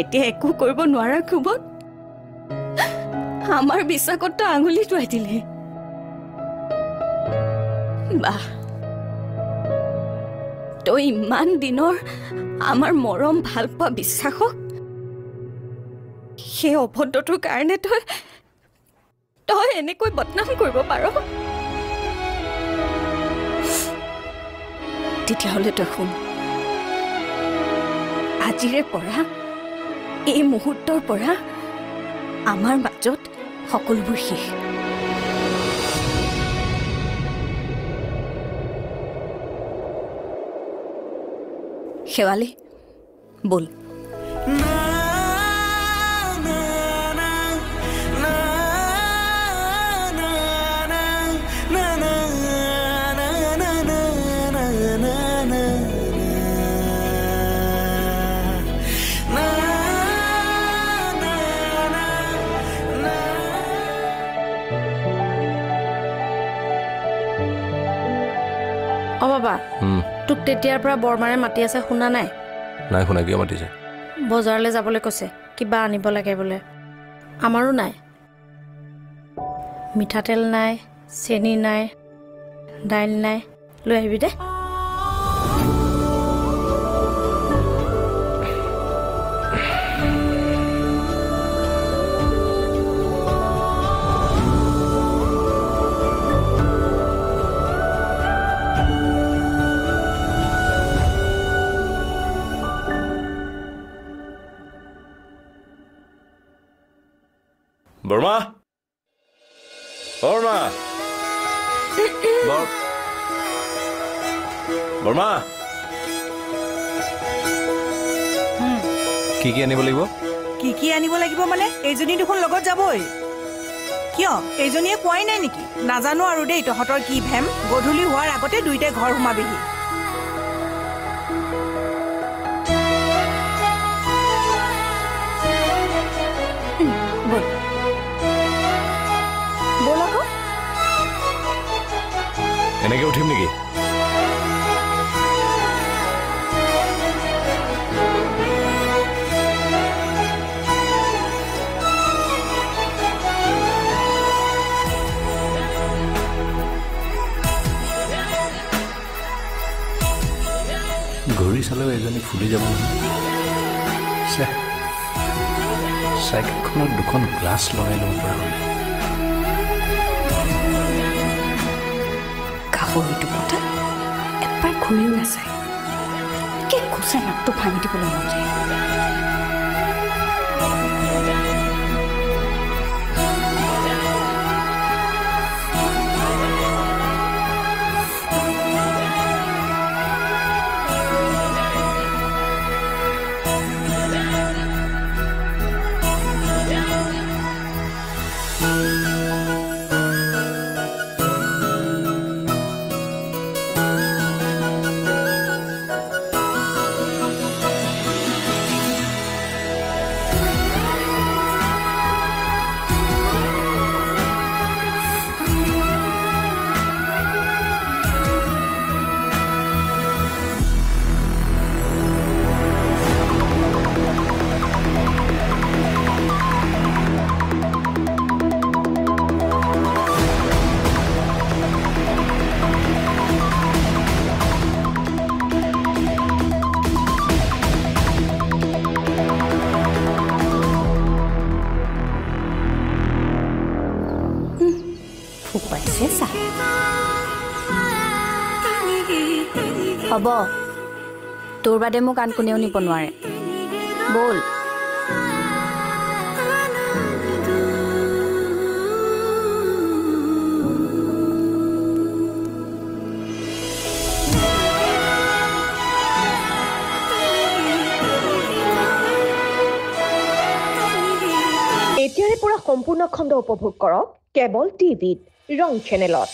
এতিয়া একো কৰিব নোৱাৰাৰ ক্ষোভত আমাৰ বিশ্বাসত আঙুলি টোৱাই দিলে। বাহ, তই ইমান দিনৰ আমাৰ মৰম ভাল পোৱা বিশ্বাসক সেই অভদ্ৰটোৰ কাৰণে তই এনেকৈ বদনাম কৰিব পাৰ? তেতিয়াহ'লে তই শুন, আজিৰে পৰা এই মুহূৰ্তৰ পৰা আমাৰ মাজত সকলোবোৰ শেষ। শেৱালি, বল। অ বাবা, তোক তেতিয়াৰ পৰা বৰমাৰে মাতি আছে, শুনা নাই? নাই শুনা। কিয় মাতিছে? বজাৰলৈ যাবলৈ কৈছে, কিবা আনিব লাগে বোলে। আমাৰো নাই, মিঠাতেল নাই, চেনি নাই, দাইল নাই, লৈ আহিবি দে। বৰ্মা, বৰ্মা, বৰ্মা, কি কি আনিব লাগিব? কি কি আনিব লাগিব মানে? এইজনী দেখোন লগত যাবই। কিয় এইজনীয়ে কোৱাই নাই নেকি? নাজানো আৰু দেই তহঁতৰ কি ভেম। গধূলি হোৱাৰ আগতে দুইটাই ঘৰ সোমাবিহি। এনেকে উঠিম নেকি? ঘূৰি চালেও এজনী ফুলি যাব নহয়। চাইকেলখনত দুখন গ্লাছ লগাই ল'ব পৰা হ'লে। গাহৰিটো কথা এবাৰ ঘূৰিও নাচায়, কি খোচাই নাকটো ভাঙি দিবলৈ মন যায়। হ'ব, তোৰ বাদে মোক আন কোনেও নিব নোৱাৰে। বল। এতিয়াৰে পৰা সম্পূৰ্ণ খণ্ড উপভোগ কৰক কেবল টিভিত ৰং চেনেলত।